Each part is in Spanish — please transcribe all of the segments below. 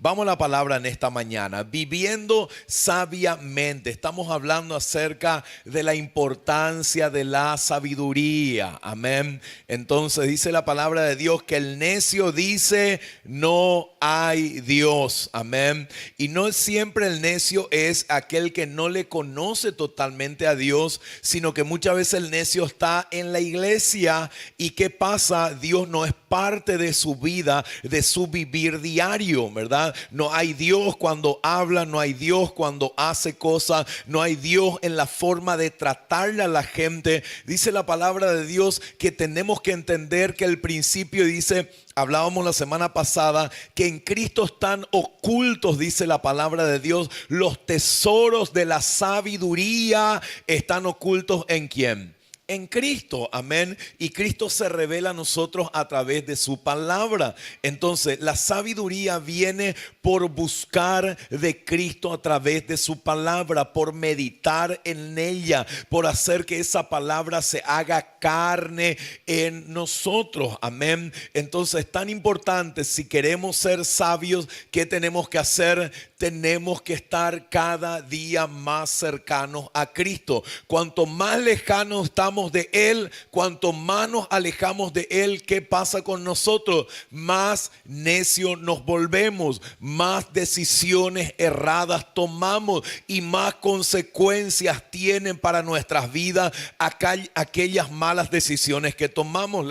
Vamos a la palabra en esta mañana. Viviendo sabiamente. Estamos hablando acerca de la importancia de la sabiduría. Amén. Entonces dice la palabra de Dios que el necio dice no hay Dios. Amén. Y no siempre el necio es aquel que no le conoce totalmente a Dios, sino que muchas veces el necio está en la iglesia. ¿Y qué pasa? Dios no es parte de su vida, de su vivir diario, ¿verdad? No hay Dios cuando habla, no hay Dios cuando hace cosas, no hay Dios en la forma de tratarle a la gente. Dice la palabra de Dios que tenemos que entender que el principio dice, hablábamos la semana pasada, que en Cristo están ocultos, dice la palabra de Dios, los tesoros de la sabiduría están ocultos ¿en quién? En Cristo, amén. Y Cristo se revela a nosotros a través de su palabra. Entonces, la sabiduría viene por buscar de Cristo a través de su palabra, por meditar en ella, por hacer que esa palabra se haga carne en nosotros, amén. Entonces, es tan importante, si queremos ser sabios, ¿qué tenemos que hacer? Tenemos que estar cada día más cercanos a Cristo. Cuanto más lejanos estamos de Él, cuanto más nos alejamos de Él, ¿qué pasa con nosotros? Más necios nos volvemos, más decisiones erradas tomamos y más consecuencias tienen para nuestras vidas aquellas malas decisiones que tomamos.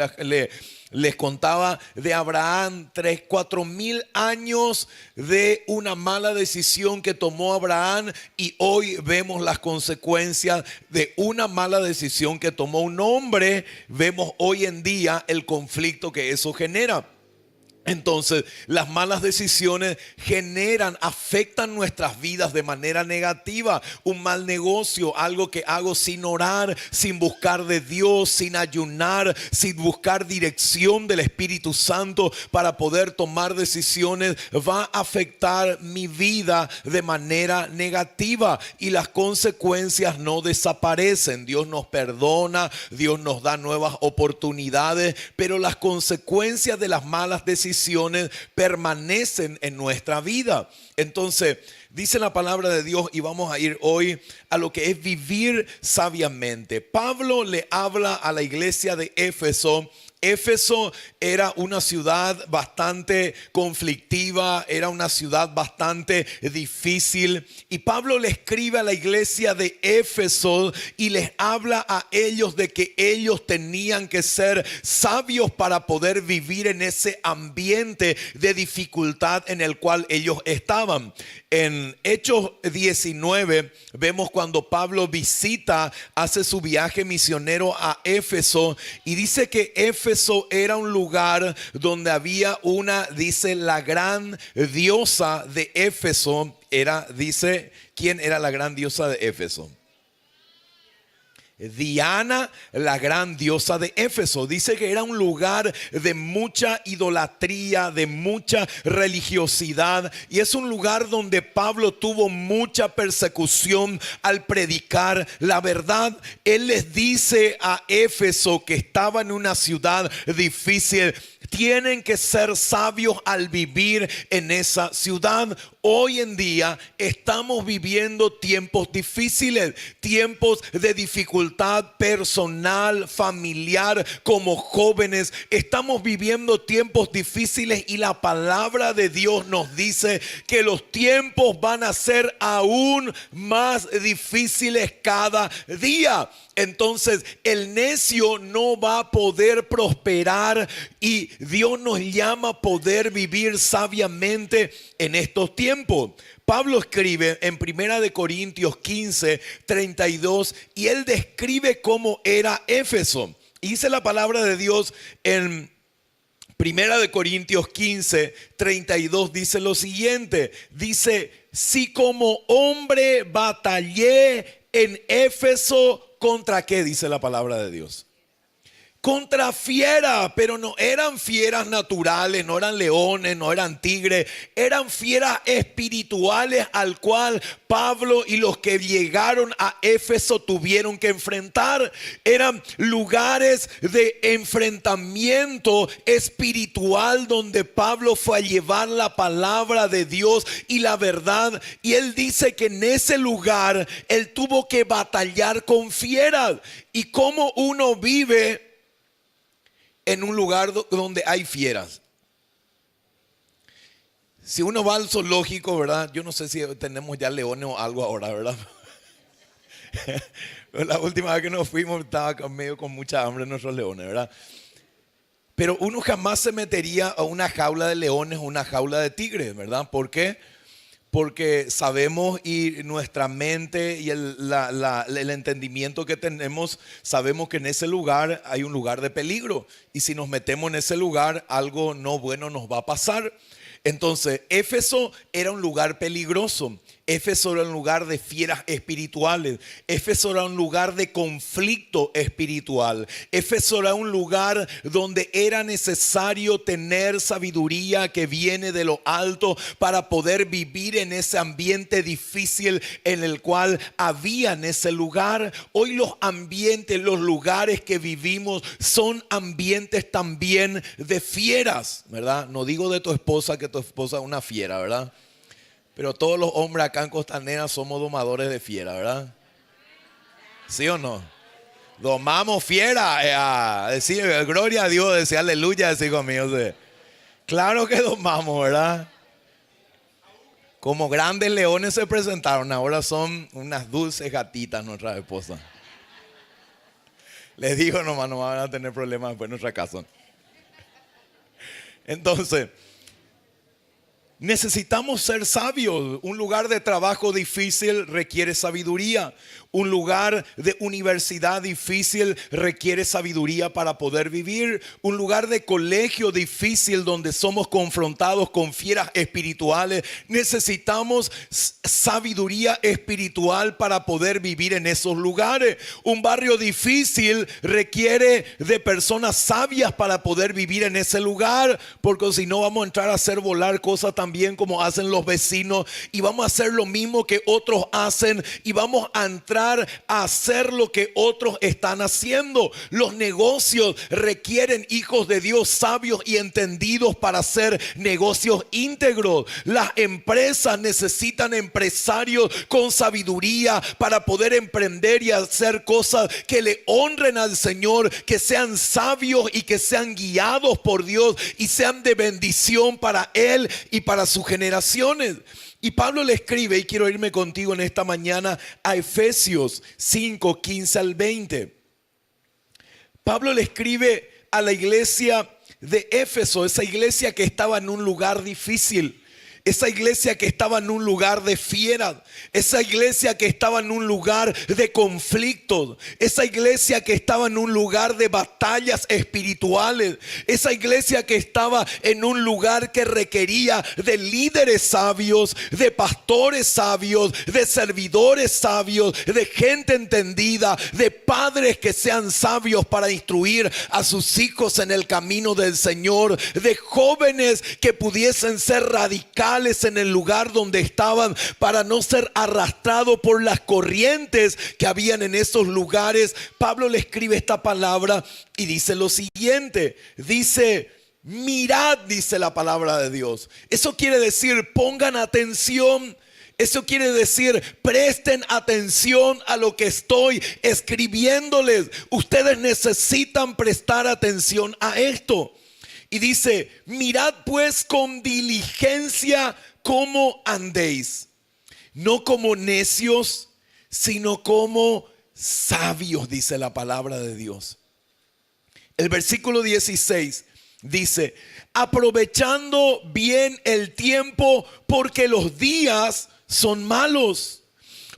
Les contaba de Abraham, 4,000 años de una mala decisión que tomó Abraham, y hoy vemos las consecuencias de una mala decisión que tomó un hombre. Vemos hoy en día el conflicto que eso genera. Entonces, las malas decisiones afectan nuestras vidas de manera negativa. Un mal negocio, algo que hago sin orar, sin buscar de Dios, sin ayunar, sin buscar dirección del Espíritu Santo para poder tomar decisiones, va a afectar mi vida de manera negativa y las consecuencias no desaparecen. Dios nos perdona, Dios nos da nuevas oportunidades, pero las consecuencias de las malas decisiones permanecen en nuestra vida. Entonces, dice la palabra de Dios, y vamos a ir hoy a lo que es vivir sabiamente. Pablo le habla a la iglesia de Éfeso. Éfeso era una ciudad bastante conflictiva, era una ciudad bastante difícil, y Pablo le escribe a la iglesia de Éfeso y les habla a ellos de que ellos tenían que ser sabios para poder vivir en ese ambiente de dificultad en el cual ellos estaban. En Hechos 19 vemos cuando Pablo hace su viaje misionero a Éfeso, y dice que Éfeso era un lugar donde había dice, la gran diosa de Éfeso dice, ¿quién era la gran diosa de Éfeso? Diana, la gran diosa de Éfeso. Dice que era un lugar de mucha idolatría, de mucha religiosidad, y es un lugar donde Pablo tuvo mucha persecución al predicar la verdad. Él les dice a Éfeso, que estaba en una ciudad difícil, tienen que ser sabios al vivir en esa ciudad. Hoy en día estamos viviendo tiempos difíciles, tiempos de dificultad personal, familiar, como jóvenes. Estamos viviendo tiempos difíciles, y la palabra de Dios nos dice que los tiempos van a ser aún más difíciles cada día. Entonces, el necio no va a poder prosperar, y Dios nos llama a poder vivir sabiamente en estos tiempos. Pablo escribe en 1 Corintios 15, 32, y él describe cómo era Éfeso. Y dice la palabra de Dios en 1 Corintios 15, 32, dice lo siguiente. Dice, si como hombre batallé en Éfeso, ¿contra qué? Dice la palabra de Dios. contra fieras, pero no eran fieras naturales, no eran leones, no eran tigres, eran fieras espirituales al cual Pablo y los que llegaron a Éfeso tuvieron que enfrentar. Eran lugares de enfrentamiento espiritual donde Pablo fue a llevar la palabra de Dios y la verdad, y él dice que en ese lugar él tuvo que batallar con fieras. ¿Y cómo uno vive en un lugar donde hay fieras? Si uno va al zoológico, ¿verdad? Yo no sé si tenemos ya leones o algo ahora, ¿verdad? La última vez que nos fuimos estaba medio con mucha hambre nuestros leones, ¿verdad? Pero uno jamás se metería a una jaula de leones o una jaula de tigres, ¿verdad? ¿Por qué? Porque sabemos, y nuestra mente y el entendimiento que tenemos, sabemos que en ese lugar hay un lugar de peligro. Y si nos metemos en ese lugar, algo no bueno nos va a pasar. Entonces, Éfeso era un lugar peligroso. Éfeso era un lugar de fieras espirituales. Éfeso era un lugar de conflicto espiritual. Éfeso era un lugar donde era necesario tener sabiduría que viene de lo alto para poder vivir en ese ambiente difícil en el cual había en ese lugar. Hoy los ambientes, los lugares que vivimos son ambientes también de fieras, ¿verdad? No digo de tu esposa que tu esposa es una fiera, ¿verdad? Pero todos los hombres acá en Costanera somos domadores de fiera, ¿verdad? ¿Sí o no? Domamos fiera. Decir gloria a Dios, decir aleluya, decir conmigo. ¿Sí? Claro que domamos, ¿verdad? Como grandes leones se presentaron, ahora son unas dulces gatitas nuestras esposas. Les digo nomás, no van a tener problemas después en nuestra casa. Entonces, necesitamos ser sabios. Un lugar de trabajo difícil requiere sabiduría. Un lugar de universidad difícil requiere sabiduría para poder vivir. Un lugar de colegio difícil donde somos confrontados con fieras espirituales. Necesitamos sabiduría espiritual para poder vivir en esos lugares. Un barrio difícil requiere de personas sabias para poder vivir en ese lugar, porque si no vamos a entrar a hacer volar cosas también como hacen los vecinos, y vamos a hacer lo mismo que otros hacen, y vamos a entrar a hacer lo que otros están haciendo. Los negocios requieren hijos de Dios sabios y entendidos para hacer negocios íntegros. Las empresas necesitan empresarios con sabiduría para poder emprender y hacer cosas que le honren al Señor, que sean sabios y que sean guiados por Dios y sean de bendición para Él y para sus generaciones. Y Pablo le escribe, y quiero irme contigo en esta mañana a Efesios 5, 15 al 20. Pablo le escribe a la iglesia de Éfeso, esa iglesia que estaba en un lugar difícil. Esa iglesia que estaba en un lugar de fieras, esa iglesia que estaba en un lugar de conflictos, esa iglesia que estaba en un lugar de batallas espirituales, esa iglesia que estaba en un lugar que requería de líderes sabios, de pastores sabios, de servidores sabios, de gente entendida, de padres que sean sabios para instruir a sus hijos en el camino del Señor, de jóvenes que pudiesen ser radicales en el lugar donde estaban para no ser arrastrados por las corrientes que habían en esos lugares. Pablo le escribe esta palabra y dice lo siguiente, dice: mirad, dice la palabra de Dios. Eso quiere decir pongan atención. Eso quiere decir presten atención a lo que estoy escribiéndoles. Ustedes necesitan prestar atención a esto. Y dice: mirad pues con diligencia cómo andéis, no como necios, sino como sabios, dice la palabra de Dios. El versículo 16 dice: aprovechando bien el tiempo, porque los días son malos.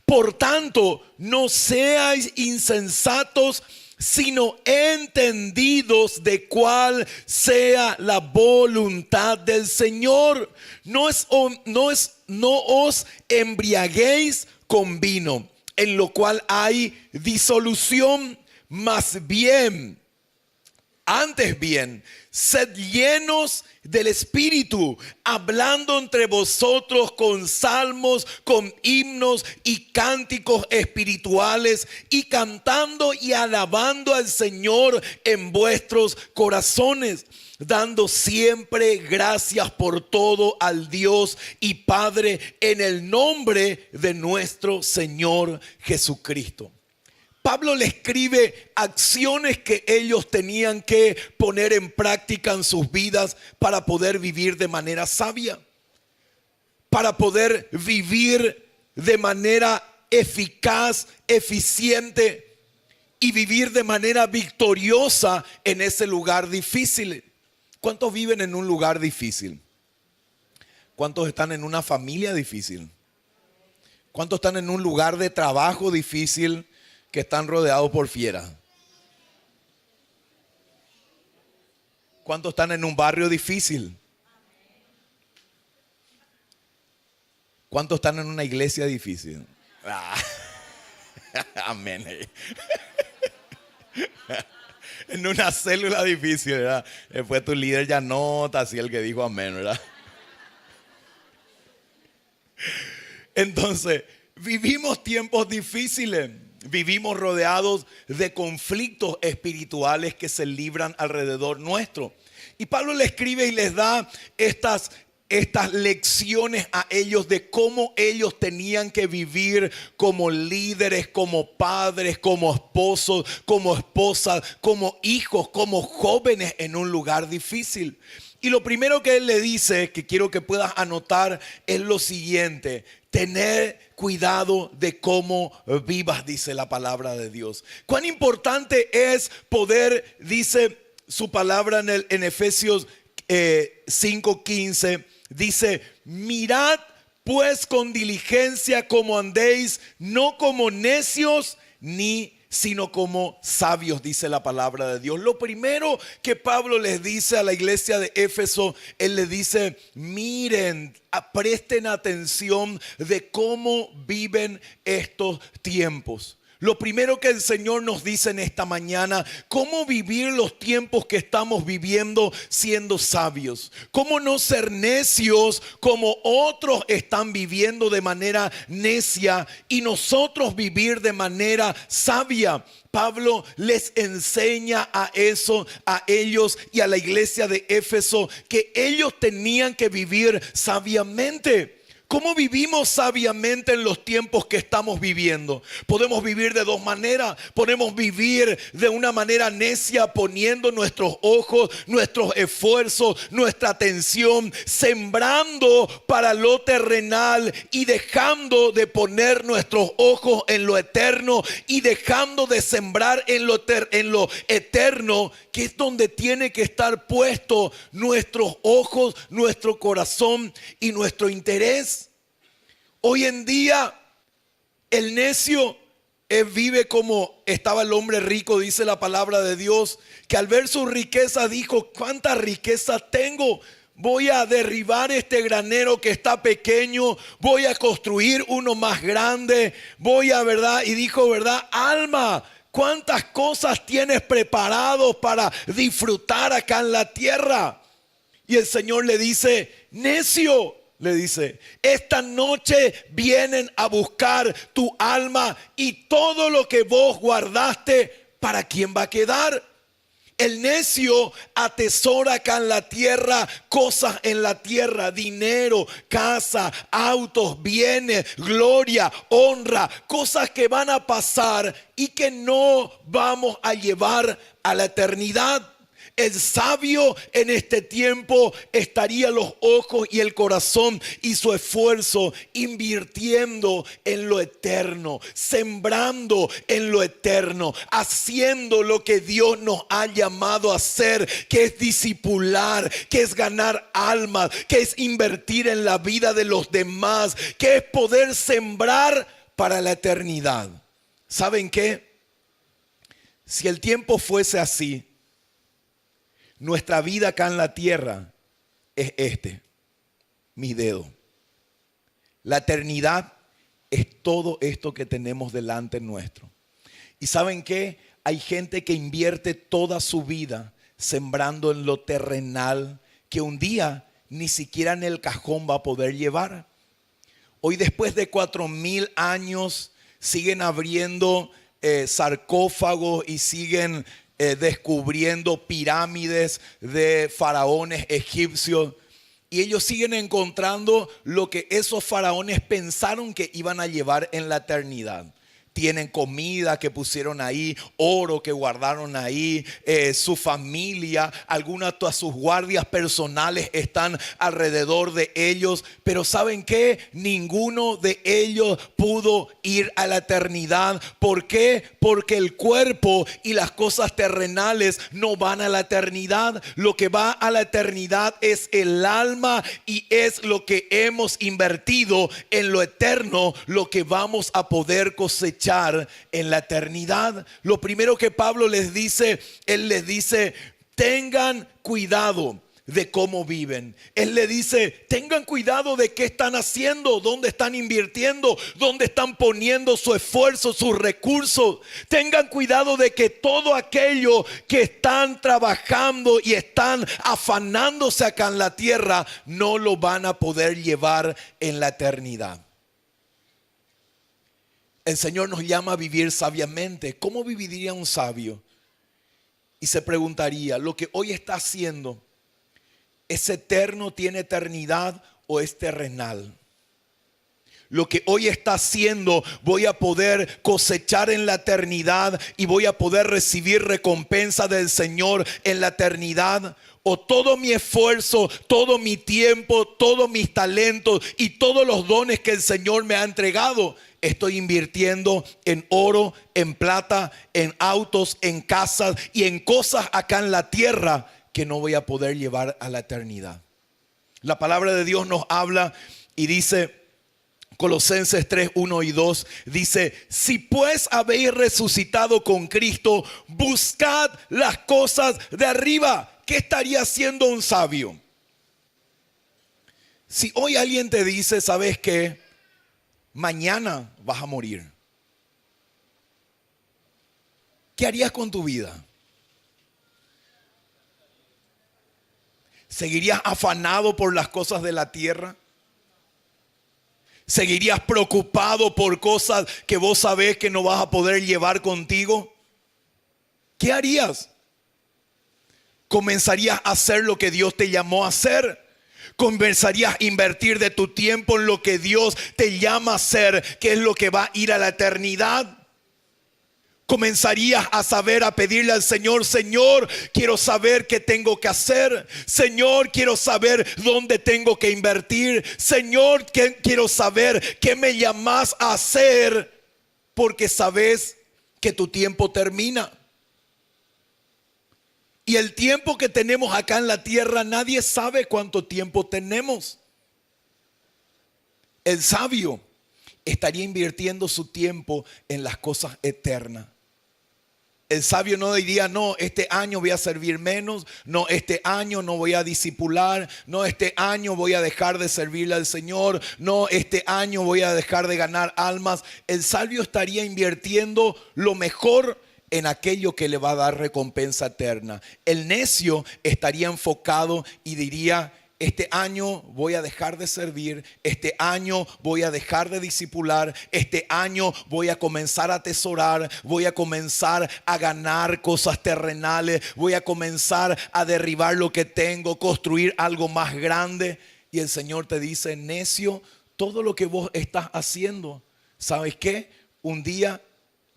Por tanto, no seáis insensatos, sino entendidos de cuál sea la voluntad del Señor. No os embriaguéis con vino, en lo cual hay disolución, más bien Antes bien, sed llenos del Espíritu, hablando entre vosotros con salmos, con himnos y cánticos espirituales, y cantando y alabando al Señor en vuestros corazones, dando siempre gracias por todo al Dios y Padre en el nombre de nuestro Señor Jesucristo. Pablo le escribe acciones que ellos tenían que poner en práctica en sus vidas para poder vivir de manera sabia, para poder vivir de manera eficaz, eficiente y vivir de manera victoriosa en ese lugar difícil. ¿Cuántos viven en un lugar difícil? ¿Cuántos están en una familia difícil? ¿Cuántos están en un lugar de trabajo difícil que están rodeados por fieras? ¿Cuántos están en un barrio difícil? ¿Cuántos están en una iglesia difícil? Amén. En una célula difícil, ¿verdad? Después tu líder ya nota así el que dijo amén, ¿verdad? Entonces, vivimos tiempos difíciles. Vivimos rodeados de conflictos espirituales que se libran alrededor nuestro. Y Pablo le escribe y les da estas lecciones a ellos de cómo ellos tenían que vivir como líderes, como padres, como esposos, como esposas, como hijos, como jóvenes en un lugar difícil. Y lo primero que él le dice, que quiero que puedas anotar, es lo siguiente: tener cuidado de cómo vivas, dice la palabra de Dios. Cuán importante es poder, dice su palabra en Efesios 5:15, dice: mirad pues con diligencia cómo andéis, no como necios sino como sabios, dice la palabra de Dios. Lo primero que Pablo les dice a la iglesia de Éfeso, él les dice: miren, presten atención de cómo viven estos tiempos. Lo primero que el Señor nos dice en esta mañana: cómo vivir los tiempos que estamos viviendo siendo sabios. Cómo no ser necios como otros están viviendo de manera necia, y nosotros vivir de manera sabia. Pablo les enseña a eso, a ellos y a la iglesia de Éfeso, que ellos tenían que vivir sabiamente. ¿Cómo vivimos sabiamente en los tiempos que estamos viviendo? Podemos vivir de dos maneras. Podemos vivir de una manera necia, poniendo nuestros ojos, nuestros esfuerzos, nuestra atención, sembrando para lo terrenal y dejando de poner nuestros ojos en lo eterno, y dejando de sembrar en lo eterno, que es donde tiene que estar puesto nuestros ojos, nuestro corazón y nuestro interés. Hoy en día el necio vive como estaba el hombre rico, dice la palabra de Dios, que al ver su riqueza dijo: ¿cuánta riqueza tengo? Voy a derribar este granero que está pequeño, voy a construir uno más grande, ¿verdad? Y dijo: ¿verdad? Alma, ¿cuántas cosas tienes preparados para disfrutar acá en la tierra? Y el Señor le dice: necio, le dice, esta noche vienen a buscar tu alma, y todo lo que vos guardaste, ¿para quién va a quedar? El necio atesora acá en la tierra cosas en la tierra: dinero, casa, autos, bienes, gloria, honra, cosas que van a pasar y que no vamos a llevar a la eternidad. El sabio en este tiempo estaría los ojos y el corazón y su esfuerzo invirtiendo en lo eterno, sembrando en lo eterno, haciendo lo que Dios nos ha llamado a hacer, que es discipular, que es ganar almas, que es invertir en la vida de los demás, que es poder sembrar para la eternidad. ¿Saben qué? Si el tiempo fuese así, nuestra vida acá en la tierra es mi dedo. La eternidad es todo esto que tenemos delante nuestro. ¿Y saben qué? Hay gente que invierte toda su vida sembrando en lo terrenal que un día ni siquiera en el cajón va a poder llevar. Hoy, después de 4000 años, siguen abriendo sarcófagos y siguen descubriendo pirámides de faraones egipcios. Y ellos siguen encontrando lo que esos faraones pensaron que iban a llevar en la eternidad. Tienen comida que pusieron ahí, oro que guardaron ahí, su familia, algunas de sus guardias personales están alrededor de ellos. Pero ¿saben qué? Ninguno de ellos pudo ir a la eternidad. ¿Por qué? Porque el cuerpo y las cosas terrenales no van a la eternidad. Lo que va a la eternidad es el alma, y es lo que hemos invertido en lo eterno, lo que vamos a poder cosechar en la eternidad. Lo primero que Pablo les dice, él les dice: tengan cuidado de cómo viven. Él le dice: tengan cuidado de qué están haciendo, dónde están invirtiendo, dónde están poniendo su esfuerzo, sus recursos. Tengan cuidado de que todo aquello que están trabajando y están afanándose acá en la tierra no lo van a poder llevar en la eternidad. El Señor nos llama a vivir sabiamente. ¿Cómo viviría un sabio? Y se preguntaría: ¿lo que hoy está haciendo es eterno, tiene eternidad, o es terrenal? Lo que hoy está haciendo, voy a poder cosechar en la eternidad y voy a poder recibir recompensa del Señor en la eternidad. O todo mi esfuerzo, todo mi tiempo, todos mis talentos y todos los dones que el Señor me ha entregado, estoy invirtiendo en oro, en plata, en autos, en casas y en cosas acá en la tierra que no voy a poder llevar a la eternidad. La palabra de Dios nos habla y dice, Colosenses 3, 1 y 2, dice: si pues habéis resucitado con Cristo, buscad las cosas de arriba. ¿Qué estaría haciendo un sabio? Si hoy alguien te dice: ¿sabes qué? Mañana vas a morir. ¿Qué harías con tu vida? ¿Seguirías afanado por las cosas de la tierra? ¿Seguirías preocupado por cosas que vos sabés que no vas a poder llevar contigo? ¿Qué harías? ¿Comenzarías a hacer lo que Dios te llamó a hacer? ¿Comenzarías a invertir de tu tiempo en lo que Dios te llama a hacer, que es lo que va a ir a la eternidad? ¿Comenzarías a saber, a pedirle al Señor: Señor, quiero saber qué tengo que hacer? Señor, quiero saber dónde tengo que invertir. Señor, quiero saber qué me llamas a hacer, porque sabes que tu tiempo termina. Y el tiempo que tenemos acá en la tierra, nadie sabe cuánto tiempo tenemos. El sabio estaría invirtiendo su tiempo en las cosas eternas. El sabio no diría: no, este año voy a servir menos, no, este año no voy a discipular, no, este año voy a dejar de servirle al Señor, no, este año voy a dejar de ganar almas. El sabio estaría invirtiendo lo mejor en aquello que le va a dar recompensa eterna. El necio estaría enfocado y diría: este año voy a dejar de servir, este año voy a dejar de discipular, este año voy a comenzar a atesorar, voy a comenzar a ganar cosas terrenales, voy a comenzar a derribar lo que tengo, construir algo más grande. Y el Señor te dice: necio, todo lo que vos estás haciendo, ¿sabes qué? Un día,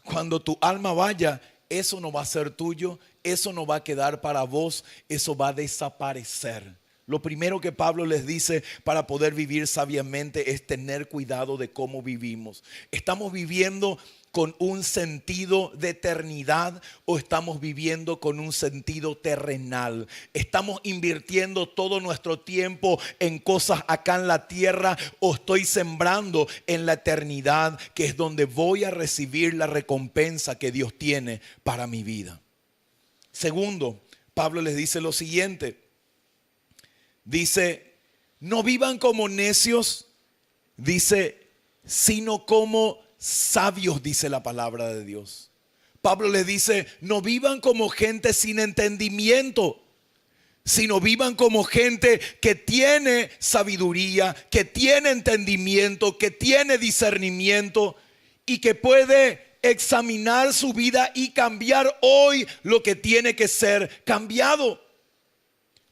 cuando tu alma vaya, eso no va a ser tuyo, eso no va a quedar para vos, eso va a desaparecer. Lo primero que Pablo les dice para poder vivir sabiamente es tener cuidado de cómo vivimos. ¿Estamos viviendo con un sentido de eternidad o estamos viviendo con un sentido terrenal? ¿Estamos invirtiendo todo nuestro tiempo en cosas acá en la tierra o estoy sembrando en la eternidad, que es donde voy a recibir la recompensa que Dios tiene para mi vida? Segundo, Pablo les dice lo siguiente. Dice: no vivan como necios, dice, sino como sabios, dice la palabra de Dios. Pablo les dice, no vivan como gente sin entendimiento, sino vivan como gente que tiene sabiduría, que tiene entendimiento, que tiene discernimiento y que puede examinar su vida y cambiar hoy lo que tiene que ser cambiado.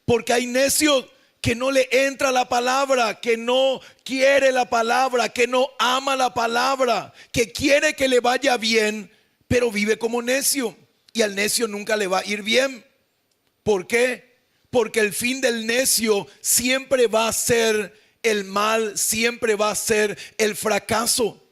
Porque hay necios que no le entra la palabra, que no quiere la palabra, que no ama la palabra, que quiere que le vaya bien, pero vive como necio. Y al necio nunca le va a ir bien. ¿Por qué? Porque el fin del necio siempre va a ser el mal, siempre va a ser el fracaso.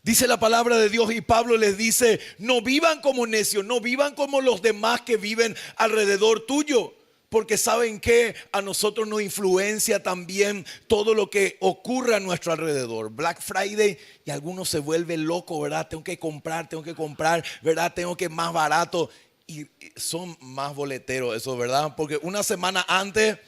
Dice la palabra de Dios y Pablo les dice, no vivan como necios, no vivan como los demás que viven alrededor tuyo. Porque saben que a nosotros nos influencia también todo lo que ocurre a nuestro alrededor. Black Friday y algunos se vuelven locos, ¿verdad? Tengo que comprar, ¿verdad? Tengo que más barato. Y son más boleteros eso, ¿verdad? Porque una semana antes,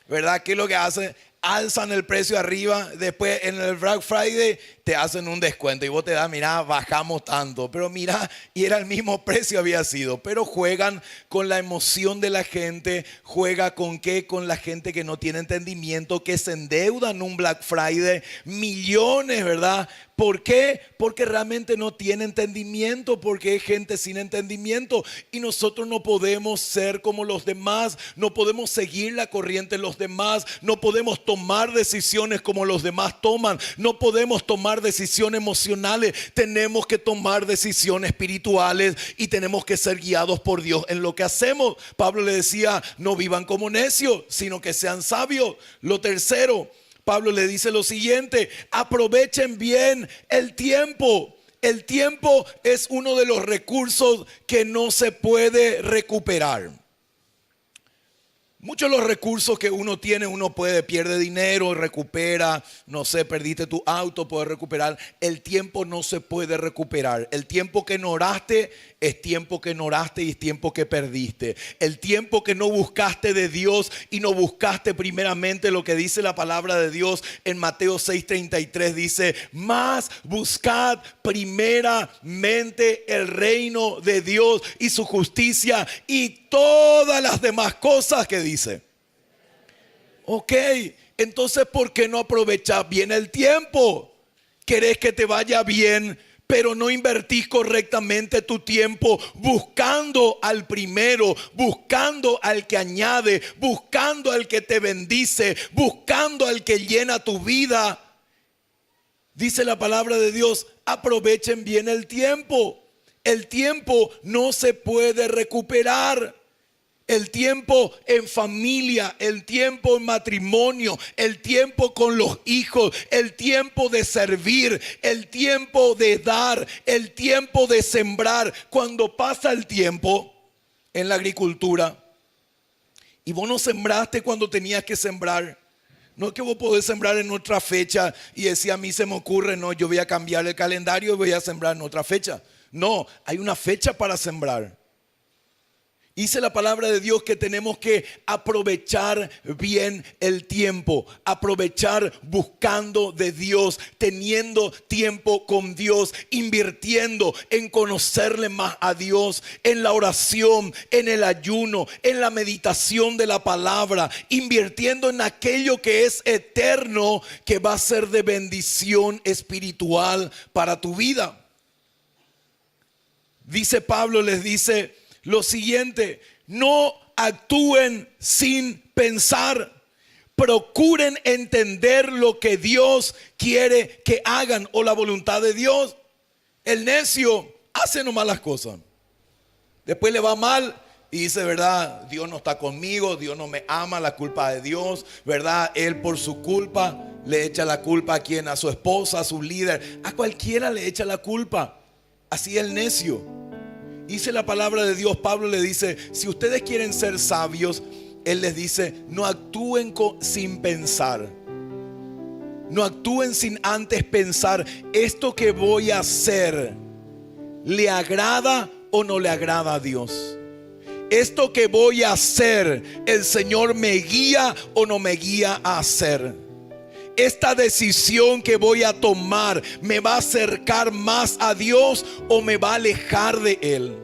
¿verdad? ¿Qué es lo que hacen? Alzan el precio arriba, después en el Black Friday te hacen un descuento y vos te das, mira, bajamos tanto, pero mira, y era el mismo precio había sido, pero juegan con la emoción de la gente, juega con qué, con la gente que no tiene entendimiento, que se endeudan un Black Friday, millones, ¿verdad? ¿Por qué? Porque realmente no tiene entendimiento, porque es gente sin entendimiento y nosotros no podemos ser como los demás, no podemos seguir la corriente de los demás, no podemos tomar decisiones como los demás toman, no podemos tomar decisiones emocionales, tenemos que tomar decisiones espirituales y tenemos que ser guiados por Dios en lo que hacemos. Pablo le decía, no vivan como necios, sino que sean sabios. Lo tercero, Pablo le dice lo siguiente, aprovechen bien el tiempo. El tiempo es uno de los recursos que no se puede recuperar. Muchos de los recursos que uno tiene, uno pierde dinero, recupera, no sé, perdiste tu auto, puedes recuperar. El tiempo no se puede recuperar. El tiempo que no oraste es tiempo que no oraste y es tiempo que perdiste. El tiempo que no buscaste de Dios y no buscaste primeramente lo que dice la palabra de Dios en Mateo 6:33 dice, mas buscad primeramente el reino de Dios y su justicia y todas las demás cosas que dice. Ok, entonces ¿por qué no aprovechas bien el tiempo? ¿Querés que te vaya bien? Pero no invertís correctamente tu tiempo buscando al primero, buscando al que añade, buscando al que te bendice, buscando al que llena tu vida. Dice la palabra de Dios, aprovechen bien el tiempo. El tiempo no se puede recuperar. El tiempo en familia, el tiempo en matrimonio, el tiempo con los hijos, el tiempo de servir, el tiempo de dar, el tiempo de sembrar. Cuando pasa el tiempo en la agricultura y vos no sembraste cuando tenías que sembrar, no es que vos podés sembrar en otra fecha y decir a mí se me ocurre, no, yo voy a cambiar el calendario y voy a sembrar en otra fecha. No, hay una fecha para sembrar. Dice la palabra de Dios que tenemos que aprovechar bien el tiempo, aprovechar buscando de Dios, teniendo tiempo con Dios, invirtiendo en conocerle más a Dios, en la oración, en el ayuno, en la meditación de la palabra, invirtiendo en aquello que es eterno, que va a ser de bendición espiritual para tu vida. Dice Pablo, les dice lo siguiente, no actúen sin pensar, procuren entender lo que Dios quiere que hagan o la voluntad de Dios. El necio hace nomás las cosas, después le va mal y dice, verdad, Dios no está conmigo, Dios no me ama, la culpa de Dios, verdad, él por su culpa le echa la culpa a quien, a su esposa, a su líder, a cualquiera le echa la culpa. Así el necio. Dice la palabra de Dios, Pablo le dice, si ustedes quieren ser sabios, él les dice, no actúen sin pensar. No actúen sin antes pensar, ¿esto que voy a hacer le agrada o no le agrada a Dios? ¿Esto que voy a hacer, el Señor me guía o no me guía a hacer? esta decisión que voy a tomar me va a acercar más a Dios o me va a alejar de Él.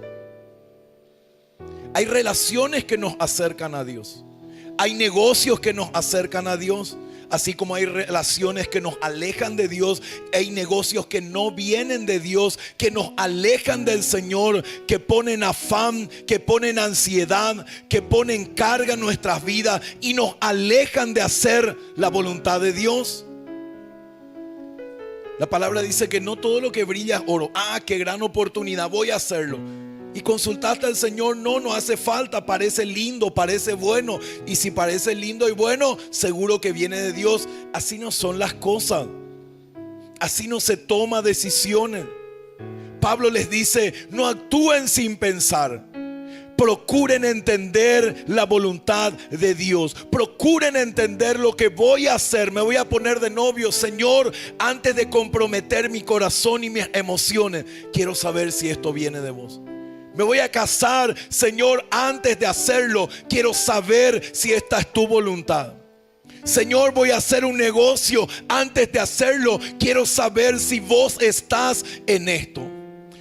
Hay relaciones que nos acercan a Dios. Hay negocios que nos acercan a Dios. Así como hay relaciones que nos alejan de Dios, hay negocios que no vienen de Dios, que nos alejan del Señor, que ponen afán, que ponen ansiedad, que ponen carga en nuestras vidas y nos alejan de hacer la voluntad de Dios. La palabra dice que no todo lo que brilla es oro. Qué gran oportunidad, voy a hacerlo. Y consultaste al Señor, no hace falta, parece lindo, parece bueno. Y si parece lindo y bueno, seguro que viene de Dios. Así no son las cosas. Así no se toma decisiones. Pablo les dice, no actúen sin pensar. Procuren entender la voluntad de Dios. Procuren entender lo que voy a hacer. Me voy a poner de novio, Señor, antes de comprometer mi corazón y mis emociones. Quiero saber si esto viene de vos. Me voy a casar, Señor, antes de hacerlo, quiero saber si esta es tu voluntad. Señor, voy a hacer un negocio, antes de hacerlo, quiero saber si vos estás en esto.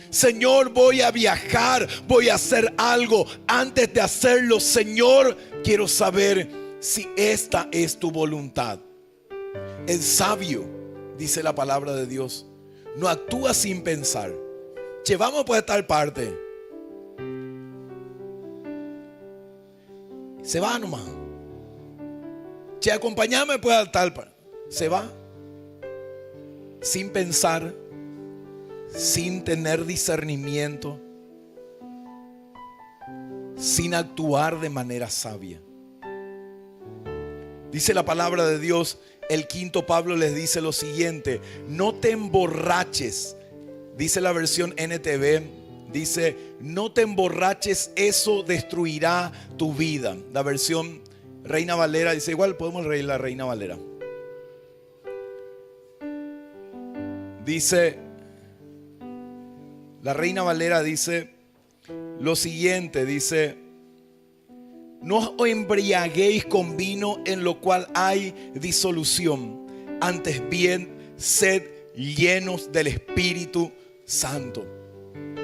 Señor, voy a viajar, voy a hacer algo, antes de hacerlo, Señor, quiero saber si esta es tu voluntad. El sabio, dice la palabra de Dios, no actúa sin pensar. Che, vamos por tal parte. Se va nomás. Che, acompáñame pues al tal. Se va. Sin pensar. Sin tener discernimiento. Sin actuar de manera sabia. Dice la palabra de Dios. El quinto Pablo les dice lo siguiente: no te emborraches. Dice la versión NTV. Dice, no te emborraches, eso destruirá tu vida. La versión Reina Valera dice, igual podemos leer la Reina Valera. Dice, la Reina Valera dice lo siguiente, dice, no os embriaguéis con vino en lo cual hay disolución, antes bien sed llenos del Espíritu Santo.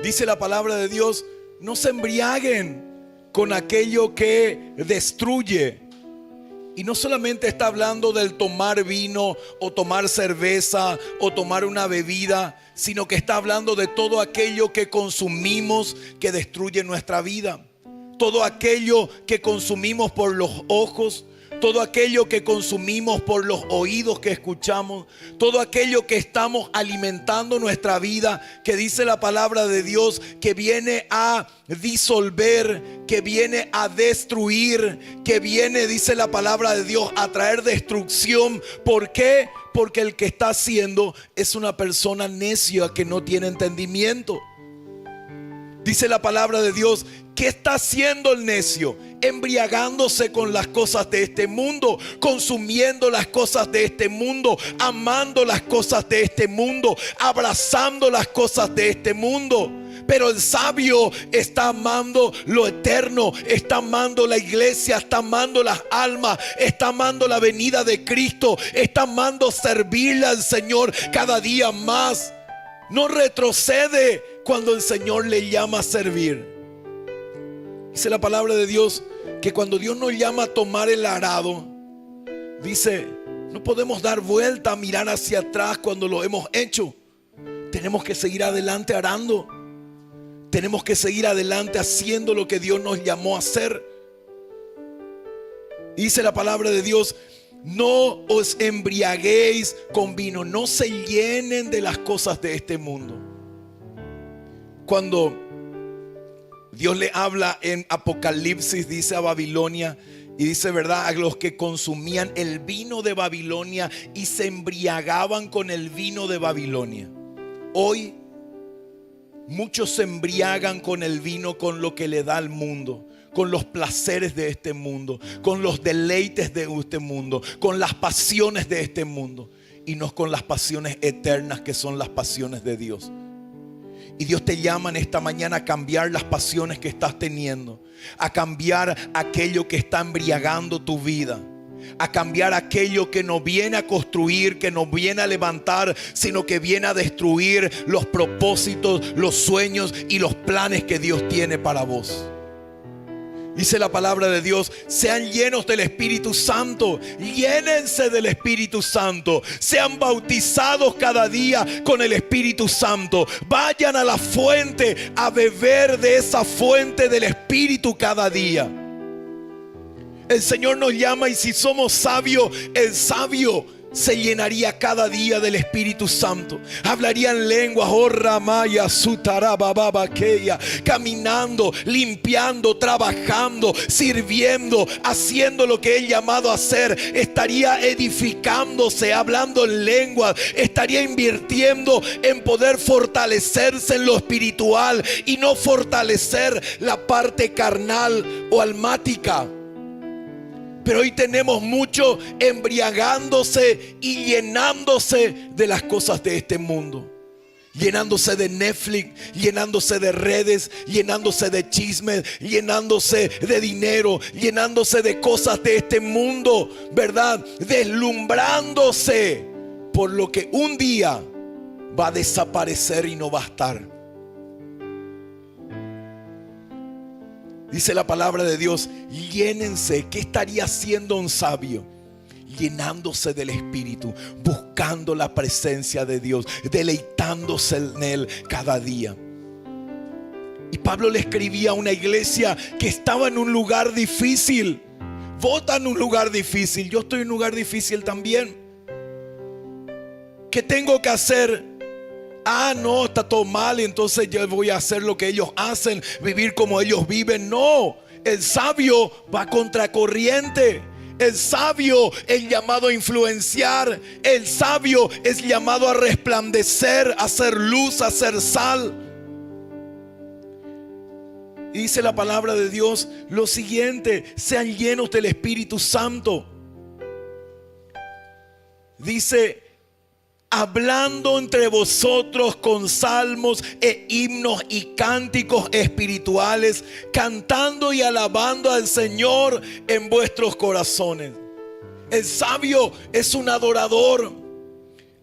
Dice la palabra de Dios, no se embriaguen con aquello que destruye. Y no solamente está hablando del tomar vino o tomar cerveza o tomar una bebida, sino que está hablando de todo aquello que consumimos que destruye nuestra vida. Todo aquello que consumimos por los ojos, todo aquello que consumimos por los oídos que escuchamos, todo aquello que estamos alimentando nuestra vida, que dice la palabra de Dios, que viene a disolver, que viene a destruir, que viene, dice la palabra de Dios, a traer destrucción. ¿Por qué? Porque el que está haciendo es una persona necia que no tiene entendimiento. Dice la palabra de Dios, ¿qué está haciendo el necio? Embriagándose con las cosas de este mundo, consumiendo las cosas de este mundo, amando las cosas de este mundo, abrazando las cosas de este mundo. Pero el sabio está amando lo eterno, está amando la iglesia, está amando las almas, está amando la venida de Cristo, está amando servirle al Señor cada día más. No retrocede cuando el Señor le llama a servir. Dice la palabra de Dios que cuando Dios nos llama a tomar el arado, dice, no podemos dar vuelta, mirar hacia atrás cuando lo hemos hecho. Tenemos que seguir adelante arando. Tenemos que seguir adelante haciendo lo que Dios nos llamó a hacer. Dice la palabra de Dios, no os embriaguéis con vino, no se llenen de las cosas de este mundo. Cuando Dios le habla en Apocalipsis, dice a Babilonia, y dice, ¿verdad?, a los que consumían el vino de Babilonia y se embriagaban con el vino de Babilonia. Hoy muchos se embriagan con el vino, con lo que le da al mundo, con los placeres de este mundo, con los deleites de este mundo, con las pasiones de este mundo, y no con las pasiones eternas que son las pasiones de Dios. Y Dios te llama en esta mañana a cambiar las pasiones que estás teniendo, a cambiar aquello que está embriagando tu vida, a cambiar aquello que no viene a construir, que no viene a levantar, sino que viene a destruir los propósitos, los sueños y los planes que Dios tiene para vos. Dice la palabra de Dios: sean llenos del Espíritu Santo, llénense del Espíritu Santo, sean bautizados cada día con el Espíritu Santo, vayan a la fuente a beber de esa fuente del Espíritu cada día. El Señor nos llama, y si somos sabios, el sabio se llenaría cada día del Espíritu Santo. Hablaría en lenguas, caminando, limpiando, trabajando, sirviendo, haciendo lo que Él llamado a hacer. Estaría edificándose, hablando en lenguas. Estaría invirtiendo en poder fortalecerse en lo espiritual y no fortalecer la parte carnal o almática. Pero hoy tenemos mucho embriagándose y llenándose de las cosas de este mundo. Llenándose de Netflix, llenándose de redes, llenándose de chismes, llenándose de dinero, llenándose de cosas de este mundo, ¿verdad? Deslumbrándose por lo que un día va a desaparecer y no va a estar. Dice la palabra de Dios: llénense. ¿Qué estaría haciendo un sabio? Llenándose del Espíritu, buscando la presencia de Dios, deleitándose en Él cada día. Y Pablo le escribía a una iglesia que estaba en un lugar difícil. Vos estás en un lugar difícil, yo estoy en un lugar difícil también. ¿Qué tengo que hacer? No, está todo mal, entonces yo voy a hacer lo que ellos hacen, vivir como ellos viven. No, el sabio va contracorriente. El sabio es llamado a influenciar. El sabio es llamado a resplandecer, a hacer luz, a hacer sal. Y dice la palabra de Dios lo siguiente: sean llenos del Espíritu Santo. Dice: hablando entre vosotros con salmos e himnos y cánticos espirituales, cantando y alabando al Señor en vuestros corazones. El sabio es un adorador.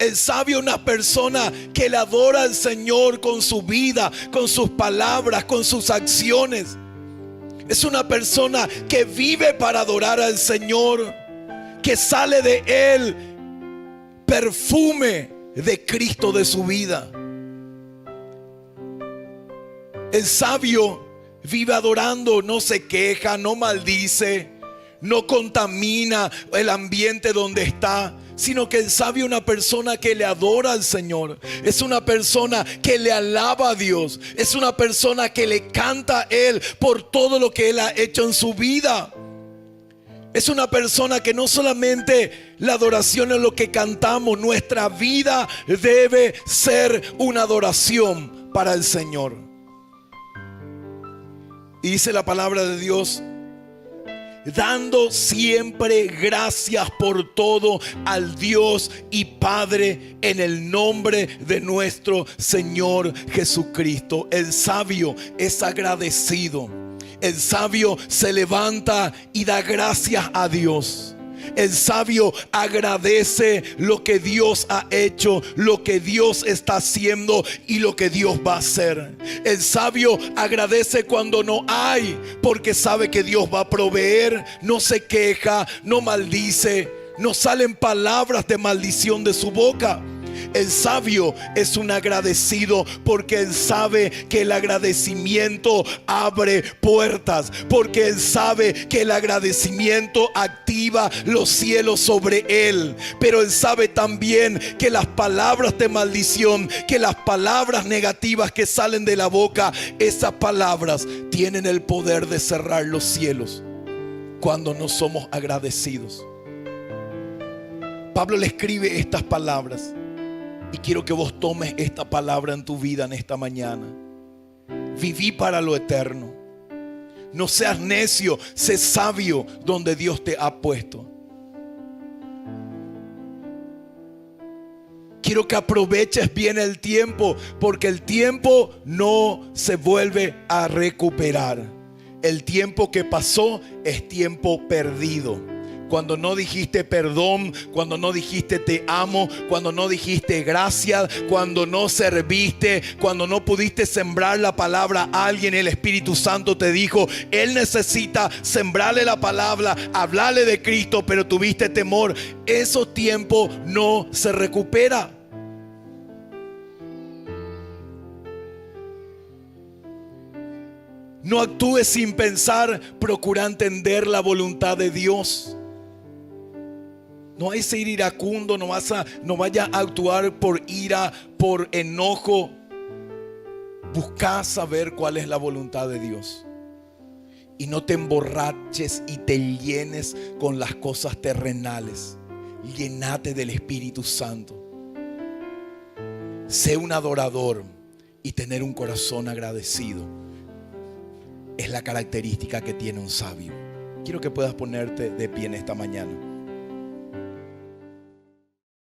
El sabio es una persona que le adora al Señor con su vida, con sus palabras, con sus acciones. Es una persona que vive para adorar al Señor, que sale de Él perfume de Cristo de su vida. El sabio vive adorando, no se queja, no maldice, no contamina el ambiente donde está, sino que el sabio es una persona que le adora al Señor. Es una persona que le alaba a Dios. Es una persona que le canta a Él por todo lo que Él ha hecho en su vida. Es una persona que no solamente la adoración es lo que cantamos, nuestra vida debe ser una adoración para el Señor. Y dice la palabra de Dios: dando siempre gracias por todo al Dios y Padre en el nombre de nuestro Señor Jesucristo. El sabio es agradecido. El sabio se levanta y da gracias a Dios. El sabio agradece lo que Dios ha hecho, lo que Dios está haciendo y lo que Dios va a hacer. El sabio agradece cuando no hay, porque sabe que Dios va a proveer. No se queja, no maldice, no salen palabras de maldición de su boca. El sabio es un agradecido, porque él sabe que el agradecimiento abre puertas, porque él sabe que el agradecimiento activa los cielos sobre él. Pero él sabe también que las palabras de maldición, que las palabras negativas que salen de la boca, esas palabras tienen el poder de cerrar los cielos cuando no somos agradecidos. Pablo le escribe estas palabras. Y quiero que vos tomes esta palabra en tu vida en esta mañana. Viví para lo eterno. No seas necio, sé sabio donde Dios te ha puesto. Quiero que aproveches bien el tiempo, porque el tiempo no se vuelve a recuperar. El tiempo que pasó es tiempo perdido. cuando no dijiste perdón, cuando no dijiste te amo, cuando no dijiste gracias, cuando no serviste, cuando no pudiste sembrar la palabra a alguien, el Espíritu Santo te dijo, Él necesita sembrarle la palabra, hablarle de Cristo, pero tuviste temor. Esos tiempos no se recupera. No actúes sin pensar, procura entender la voluntad de Dios. No hay que ser iracundo, no vaya a actuar por ira, por enojo. Busca saber cuál es la voluntad de Dios. Y no te emborraches y te llenes con las cosas terrenales. Llénate del Espíritu Santo. Sé un adorador y tener un corazón agradecido es la característica que tiene un sabio. Quiero que puedas ponerte de pie en esta mañana.